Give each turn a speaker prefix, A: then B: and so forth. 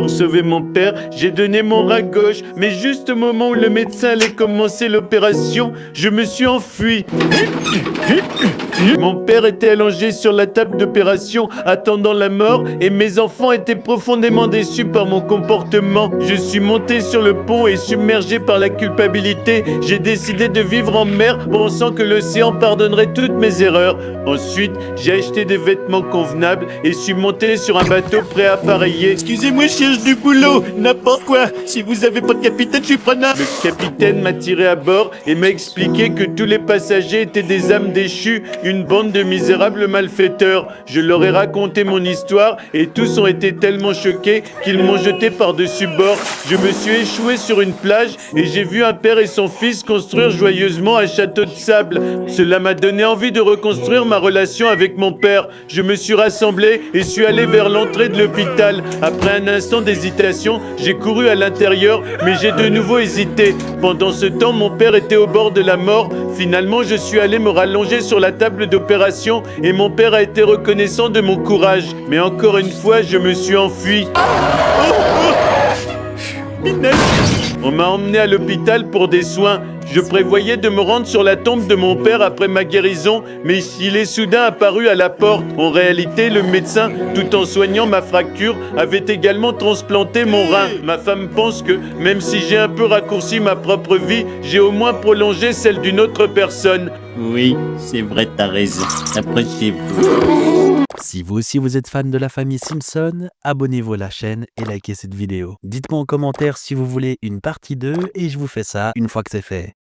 A: Pour sauver mon père, j'ai donné mon bras gauche, mais juste au moment où le médecin allait commencer l'opération, je me suis enfui. Mon père était allongé sur la table d'opération, attendant la mort, et mes enfants étaient profondément déçus par mon comportement. Je suis monté sur le pont et submergé par la culpabilité, j'ai décidé de vivre en mer, pensant que l'océan pardonnerait toutes mes erreurs. Ensuite, j'ai acheté des vêtements convenables et suis monté sur un bateau prêt à appareiller.
B: Excusez-moi, je cherche du boulot, n'importe quoi. Si vous avez pas de capitaine, je suis preneur.
A: Le capitaine m'a tiré à bord et m'a expliqué que tous les passagers étaient des âmes déchues, une bande de misérables malfaiteurs. Je leur ai raconté mon histoire et tous ont été tellement choqués qu'ils m'ont jeté par-dessus bord. Je me suis échoué sur une plage et j'ai vu un père et son fils construire joyeusement un château de sable. Cela m'a donné envie de reconstruire ma relation avec mon père. Je me suis rassemblé et suis allé vers l'entrée de l'hôpital. Après un instant d'hésitation, j'ai couru à l'intérieur, mais j'ai de nouveau hésité. Pendant ce temps, mon père était au bord de la mort. Finalement, je suis allé me rallonger sur la table d'opération et mon père a été reconnaissant de mon courage. Mais encore une fois, je me suis enfui. On m'a emmené à l'hôpital pour des soins. Je prévoyais de me rendre sur la tombe de mon père après ma guérison, mais il est soudain apparu à la porte. En réalité, le médecin, tout en soignant ma fracture, avait également transplanté mon rein. Ma femme pense que, même si j'ai un peu raccourci ma propre vie, j'ai au moins prolongé celle d'une autre personne.
B: Oui, c'est vrai, t'as raison. Approchez-vous.
C: Si vous aussi vous êtes fan de la famille Simpson, abonnez-vous à la chaîne et likez cette vidéo. Dites-moi en commentaire si vous voulez une partie 2 et je vous fais ça une fois que c'est fait.